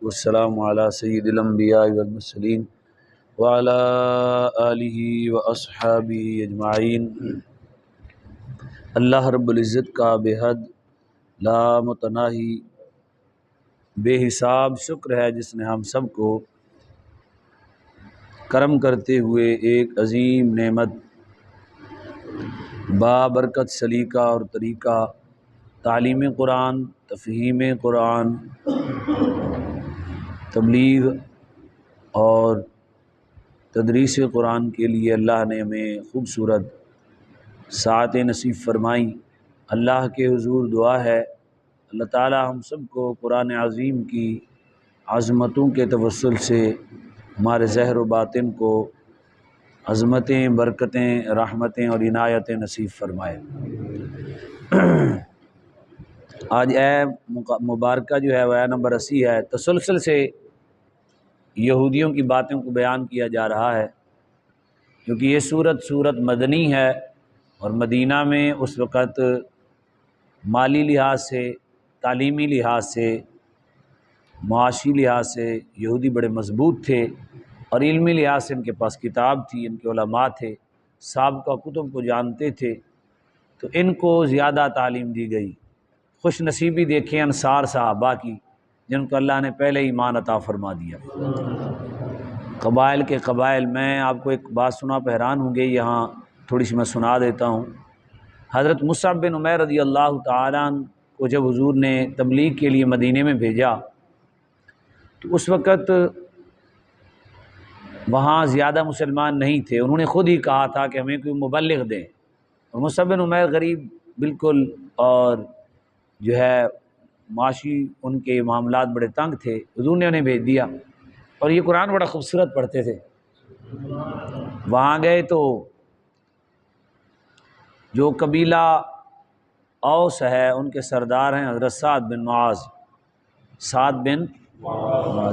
والسلام علی سید الانبیاء والمرسلین وعلی آلہ واصحابہ اجمعین۔ اللہ رب العزت کا بے حد لامتناہی بے حساب شکر ہے جس نے ہم سب کو کرم کرتے ہوئے ایک عظیم نعمت بابرکت سلیقہ اور طریقہ تعلیم قرآن، تفہیم قرآن، تبلیغ اور تدریس قرآن کے لیے اللہ نے ہمیں خوبصورت ساعت نصیب فرمائی۔ اللہ کے حضور دعا ہے اللہ تعالی ہم سب کو قرآن عظیم کی عظمتوں کے توسل سے ہمارے ظاہر و باطن کو عظمتیں، برکتیں، رحمتیں اور عنایتیں نصیب فرمائے۔ آج مبارکہ جو ہے وہ نمبر 80 ہے۔ تسلسل سے یہودیوں کی باتوں کو بیان کیا جا رہا ہے کیونکہ یہ سورت مدنی ہے اور مدینہ میں اس وقت مالی لحاظ سے، تعلیمی لحاظ سے، معاشی لحاظ سے یہودی بڑے مضبوط تھے اور علمی لحاظ سے ان کے پاس کتاب تھی، ان کے علماء تھے، سابقہ کتب کو جانتے تھے، تو ان کو زیادہ تعلیم دی گئی۔ خوش نصیبی دیکھیں انصار صحابہ کی جن کو اللہ نے پہلے ایمان عطا فرما دیا۔ قبائل کے قبائل، میں آپ کو ایک بات سنا پہ حیران ہوں گے، یہاں تھوڑی سی میں سنا دیتا ہوں۔ حضرت مصعب بن عمیر رضی اللہ تعالیٰ عنہ کو جب حضور نے تبلیغ کے لیے مدینے میں بھیجا تو اس وقت وہاں زیادہ مسلمان نہیں تھے۔ انہوں نے خود ہی کہا تھا کہ ہمیں کوئی مبلغ دیں، اور مصعب بن عمیر غریب بالکل، اور جو ہے معاشی ان کے معاملات بڑے تنگ تھے۔ حضور نے انہیں بھیج دیا اور یہ قرآن بڑا خوبصورت پڑھتے تھے۔ وہاں گئے تو جو قبیلہ اوس ہے ان کے سردار ہیں حضرت سعد بن معاذ۔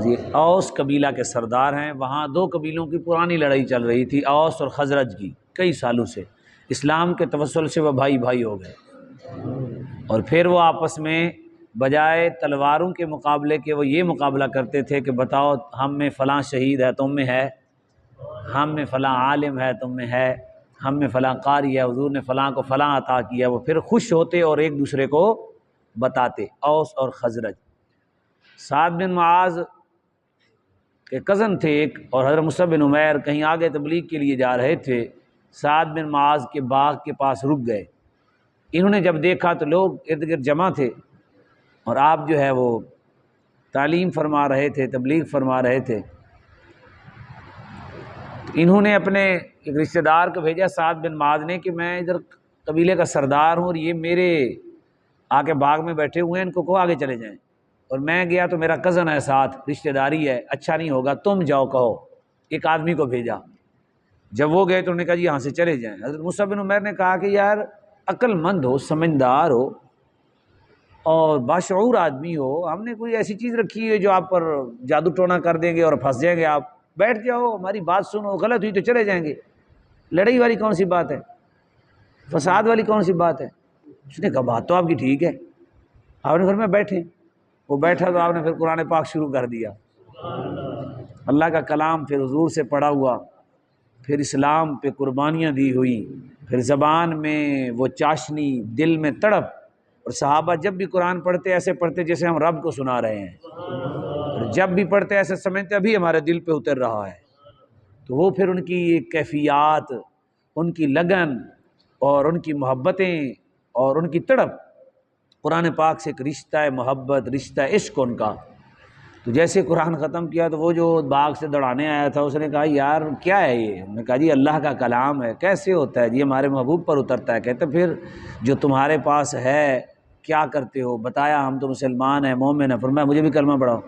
یہ اوس قبیلہ کے سردار ہیں۔ وہاں دو قبیلوں کی پرانی لڑائی چل رہی تھی، اوس اور خزرج کی، کئی سالوں سے۔ اسلام کے توسل سے وہ بھائی بھائی ہو گئے، اور پھر وہ آپس میں بجائے تلواروں کے مقابلے کے وہ یہ مقابلہ کرتے تھے کہ بتاؤ ہم میں فلاں شہید ہے تم میں ہے، ہم میں فلاں عالم ہے تم میں ہے، ہم میں فلاں قاری ہے، حضور نے فلاں کو فلاں عطا کیا۔ وہ پھر خوش ہوتے اور ایک دوسرے کو بتاتے، اوس اور خزرج۔ سعد بن معاذ کے کزن تھے ایک، اور حضرت مصعب بن عمیر کہیں آگے تبلیغ کے لیے جا رہے تھے، سعد بن معاذ کے باغ کے پاس رک گئے۔ انہوں نے جب دیکھا تو لوگ ارد گرد جمع تھے اور آپ جو ہے وہ تعلیم فرما رہے تھے، تبلیغ فرما رہے تھے، تو انہوں نے اپنے ایک رشتہ دار کو بھیجا سعد بن معاذ نے کہ میں ادھر قبیلے کا سردار ہوں اور یہ میرے آ کے باغ میں بیٹھے ہوئے ہیں، ان کو کہو آگے چلے جائیں۔ اور میں گیا تو میرا کزن ہے ساتھ، رشتہ داری ہے، اچھا نہیں ہوگا، تم جاؤ کہو۔ ایک آدمی کو بھیجا، جب وہ گئے تو انہوں نے کہا جی یہاں سے چلے جائیں۔ حضرت مصعب بن عمیر نے کہا کہ یار عقل مند ہو، سمجھدار ہو اور باشعور آدمی ہو، ہم نے کوئی ایسی چیز رکھی ہے جو آپ پر جادو ٹونا کر دیں گے اور پھنس جائیں گے آپ، بیٹھ جاؤ ہماری بات سنو، غلط ہوئی تو چلے جائیں گے، لڑائی والی کون سی بات ہے، فساد والی کون سی بات ہے۔ اس نے کہا بات تو آپ کی ٹھیک ہے۔ آپ نے فرمایا بیٹھیں، وہ بیٹھا تو آپ نے پھر قرآن پاک شروع کر دیا، اللہ کا کلام پھر حضور سے پڑھا ہوا، پھر اسلام پہ قربانیاں دی ہوئی، پھر زبان میں وہ چاشنی، دل میں تڑپ، اور صحابہ جب بھی قرآن پڑھتے ایسے پڑھتے جیسے ہم رب کو سنا رہے ہیں، اور جب بھی پڑھتے ایسے سمجھتے ابھی ہمارے دل پہ اتر رہا ہے۔ تو وہ پھر ان کی کیفیات، ان کی لگن اور ان کی محبتیں اور ان کی تڑپ، قرآن پاک سے ایک رشتہ محبت، رشتہ عشق ان کا۔ تو جیسے قرآن ختم کیا تو وہ جو باغ سے دوڑانے آیا تھا اس نے کہا یار کیا ہے یہ؟ انہوں نے کہا جی اللہ کا کلام ہے۔ کیسے ہوتا ہے جی؟ ہمارے محبوب پر اترتا ہے۔ کہتے پھر جو تمہارے پاس ہے کیا کرتے ہو؟ بتایا ہم تو مسلمان ہیں، مومن ہیں۔ فرمایا مجھے بھی کلمہ پڑھاؤ۔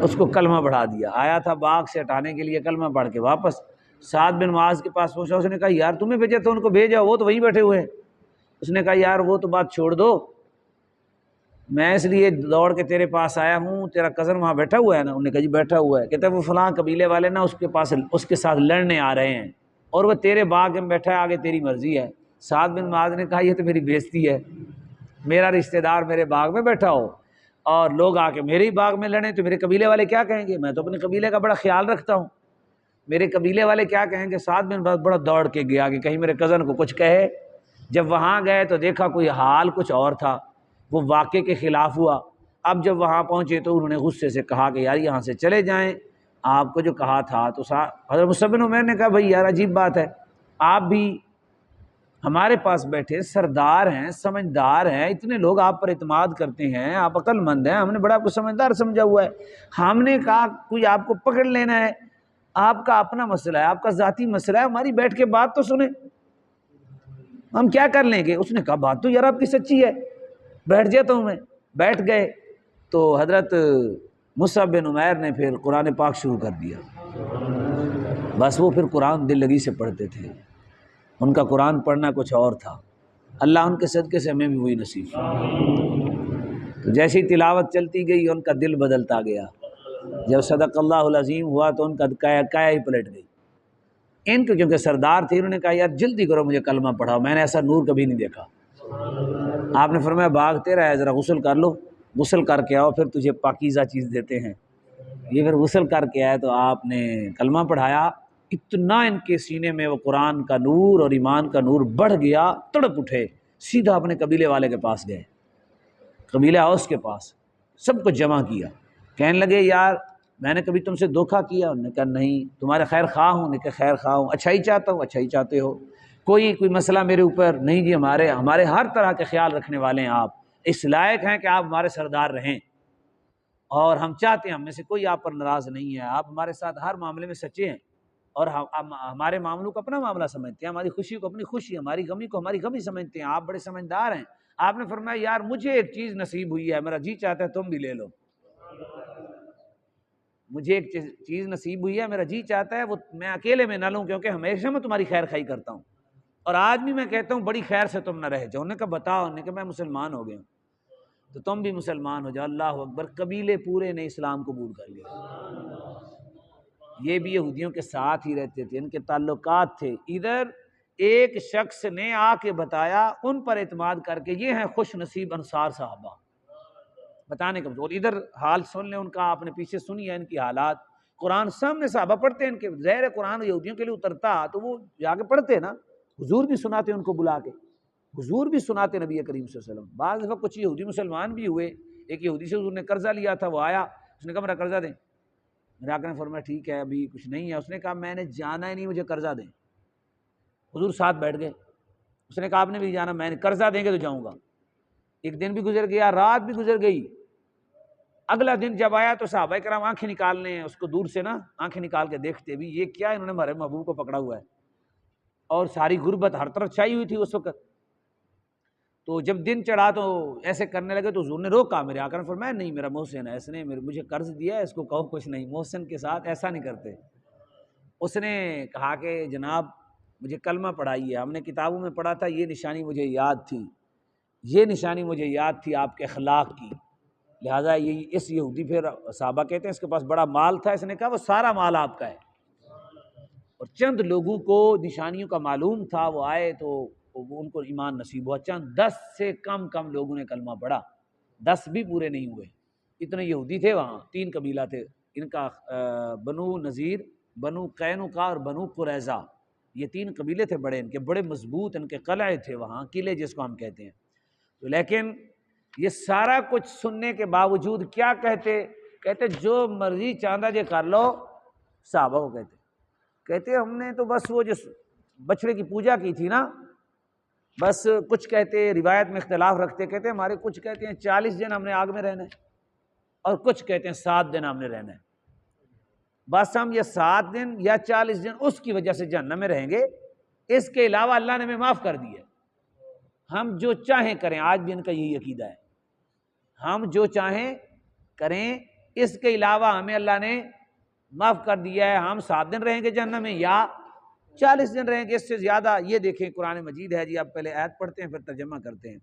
اس کو کلمہ پڑھا دیا۔ آیا تھا باغ سے ہٹانے کے لیے، کلمہ پڑھ کے واپس سعد بن معاذ کے پاس پہنچا۔ اس نے کہا یار تمہیں بھیجا تو ان کو بھیجا، وہ تو وہیں بیٹھے ہوئے ہیں۔ اس نے کہا یار وہ تو بات چھوڑ دو، میں اس لیے دوڑ کے تیرے پاس آیا ہوں، تیرا کزن وہاں بیٹھا ہوا ہے نا؟ انہوں نے کہا جی بیٹھا ہوا ہے۔ کہتا ہے وہ فلاں قبیلے والے نا اس کے پاس اس کے ساتھ لڑنے آ رہے ہیں اور وہ تیرے باغ میں بیٹھا ہے، آگے تیری مرضی ہے۔ سعد بن معاذ نے کہا یہ تو میری بےزتی ہے، میرا رشتہ دار میرے باغ میں بیٹھا ہو اور لوگ آ کے میرے ہی باغ میں لڑیں تو میرے قبیلے والے کیا کہیں گے؟ میں تو اپنے قبیلے کا بڑا خیال رکھتا ہوں، میرے قبیلے والے کیا کہیں گے؟ سعد بن بڑا دوڑ کے گیا کہ کہیں میرے کزن کو کچھ کہے۔ جب وہاں گئے تو دیکھا کوئی حال کچھ اور تھا، وہ واقعے کے خلاف ہوا۔ اب جب وہاں پہنچے تو انہوں نے غصے سے کہا کہ یار یہاں سے چلے جائیں، آپ کو جو کہا تھا۔ تو حضرت مصعب بن عمیر نے کہا بھائی یار عجیب بات ہے، آپ بھی ہمارے پاس بیٹھے سردار ہیں، سمجھدار ہیں، اتنے لوگ آپ پر اعتماد کرتے ہیں، آپ عقل مند ہیں، ہم نے بڑا آپ کو سمجھدار سمجھا ہوا ہے، ہم نے کہا کوئی آپ کو پکڑ لینا ہے، آپ کا اپنا مسئلہ ہے، آپ کا ذاتی مسئلہ ہے، ہماری بیٹھ کے بات تو سنیں، ہم کیا کر لیں گے؟ اس نے کہا بات تو یار آپ کی سچی ہے، بیٹھ جاتا ہوں میں۔ بیٹھ گئے تو حضرت مصعب بن عمیر نے پھر قرآن پاک شروع کر دیا۔ بس وہ پھر قرآن دل لگی سے پڑھتے تھے، ان کا قرآن پڑھنا کچھ اور تھا۔ اللہ ان کے صدقے سے ہمیں بھی وہی نصیب فرمائے۔ تو جیسی تلاوت چلتی گئی ان کا دل بدلتا گیا، جب صدق اللہ العظیم ہوا تو ان کا کایا ہی پلٹ گئی۔ ان کے کیونکہ سردار تھے، انہوں نے کہا یار جلدی کرو مجھے کلمہ پڑھاؤ، میں نے ایسا نور کبھی نہیں دیکھا۔ آپ نے فرمایا باغ تیرا ہے، ذرا غسل کر لو، غسل کر کے آؤ پھر تجھے پاکیزہ چیز دیتے ہیں۔ یہ پھر غسل کر کے آئے تو آپ نے کلمہ پڑھایا، اتنا ان کے سینے میں وہ قرآن کا نور اور ایمان کا نور بڑھ گیا، تڑپ اٹھے، سیدھا اپنے قبیلے والے کے پاس گئے، قبیلہ اوس کے پاس، سب کو جمع کیا، کہنے لگے یار میں نے کبھی تم سے دھوکہ کیا؟ انہوں نے کہا نہیں، تمہارے خیر خواہ ہوں؟ نے کہا خیر خواہ ہوں، اچھائی چاہتا ہوں؟ اچھائی چاہتے ہو؟ کوئی مسئلہ میرے اوپر؟ نہیں جی، ہمارے ہر طرح کے خیال رکھنے والے ہیں آپ، اس لائق ہیں کہ آپ ہمارے سردار رہیں، اور ہم چاہتے ہیں ہم میں سے کوئی آپ پر ناراض نہیں ہے، آپ ہمارے ساتھ ہر معاملے میں سچے ہیں، اور ہمارے معاملوں کو اپنا معاملہ سمجھتے ہیں، ہماری خوشی کو اپنی خوشی، ہماری غمی کو ہماری غمی سمجھتے ہیں، آپ بڑے سمجھدار ہیں۔ آپ نے فرمایا یار مجھے ایک چیز نصیب ہوئی ہے، میرا جی چاہتا ہے تم بھی لے لو، مجھے ایک چیز نصیب ہوئی ہے، میرا جی چاہتا ہے وہ میں اکیلے میں نہ لوں، کیونکہ ہمیشہ میں تمہاری خیر خواہی کرتا ہوں، اور آج بھی میں کہتا ہوں بڑی خیر سے تم نہ رہ جاؤ۔ انہوں نے کہا بتاؤ؟ انہوں نے کہا میں مسلمان ہو گیا ہوں، تو تم بھی مسلمان ہو جاؤ۔ اللہ اکبر، قبیلے پورے نے اسلام قبول کر لیا۔ یہ بھی یہودیوں کے ساتھ ہی رہتے تھے، ان کے تعلقات تھے۔ ادھر ایک شخص نے آ کے بتایا، ان پر اعتماد کر کے، یہ ہیں خوش نصیب انصار صحابہ، بتانے کا اور ادھر حال سن لیں ان کا، آپ نے پیچھے سنی ہے ان کی حالات، قرآن سامنے صحابہ پڑھتے ہیں، ان کے ظاہر قرآن یہودیوں کے لیے اترتا تو وہ جا کے پڑھتے نا، حضور بھی سناتے ان کو بلا کے، حضور بھی سناتے نبی کریم صلی اللہ علیہ وسلم۔ بعض دفعہ کچھ یہودی مسلمان بھی ہوئے، ایک یہودی سے حضور نے قرضہ لیا تھا، وہ آیا، اس نے کہا میرا قرضہ دیں، میرے آقا نے فرمایا ٹھیک ہے ابھی کچھ نہیں ہے، اس نے کہا میں نے جانا ہی نہیں، مجھے قرضہ دیں۔ حضور ساتھ بیٹھ گئے، اس نے کہا آپ نے بھی جانا، میں نے قرضہ دیں گے تو جاؤں گا۔ ایک دن بھی گزر گیا، رات بھی گزر گئی، اگلا دن جب آیا تو صحابہ کرام آنکھیں نکالنے ہیں، اس کو دور سے نا آنکھیں نکال کے دیکھتے بھی یہ کیا، انہوں نے ہمارے محبوب کو پکڑا ہوا ہے، اور ساری غربت ہر طرف چھائی ہوئی تھی اس وقت۔ تو جب دن چڑھا تو ایسے کرنے لگے تو حضور نے روکا، میرے آقا نے فرمایا نہیں میرا محسن ہے، اس نے مجھے قرض دیا ہے، اس کو کہو کچھ نہیں، محسن کے ساتھ ایسا نہیں کرتے۔ اس نے کہا کہ جناب مجھے کلمہ پڑھائیے، ہم نے کتابوں میں پڑھا تھا، یہ نشانی مجھے یاد تھی، یہ نشانی مجھے یاد تھی آپ کے اخلاق کی، لہٰذا یہ اس یہودی پھر صحابہ کہتے ہیں اس کے پاس بڑا مال تھا، اس نے کہا وہ سارا مال آپ کا ہے، اور چند لوگوں کو نشانیوں کا معلوم تھا، وہ آئے تو ان کو ایمان نصیب ہوا، چند 10 سے کم لوگوں نے کلمہ پڑھا، 10 بھی پورے نہیں ہوئے، اتنے یہودی تھے وہاں، 3 قبیلہ تھے ان کا، بنو نذیر، بنو قینقاع اور بنو قریظہ، یہ 3 قبیلے تھے بڑے، ان کے بڑے مضبوط ان کے قلعے تھے وہاں، قلعے جس کو ہم کہتے ہیں۔ تو لیکن یہ سارا کچھ سننے کے باوجود کیا کہتے جو مرضی چاندہ جے کر لو، صحابہ کو کہتے ہم نے تو بس وہ جو بچڑے کی پوجا کی تھی نا، بس کچھ کہتے روایت میں اختلاف رکھتے، کہتے ہمارے کچھ کہتے ہیں 40 دن ہم نے آگ میں رہنا ہے، اور کچھ کہتے ہیں 7 دن ہم نے رہنا ہے، بس ہم یہ 7 دن یا 40 دن اس کی وجہ سے جہنم میں رہیں گے، اس کے علاوہ اللہ نے ہمیں معاف کر دیا، ہم جو چاہیں کریں۔ آج بھی ان کا یہی عقیدہ ہے، ہم جو چاہیں کریں، اس کے علاوہ ہمیں اللہ نے معاف کر دیا ہے، ہم 7 دن رہیں گے جہنم میں یا 40 دن رہیں گے، اس سے زیادہ۔ یہ دیکھیں قرآن مجید ہے جی، آپ پہلے آیت پڑھتے ہیں پھر ترجمہ کرتے ہیں۔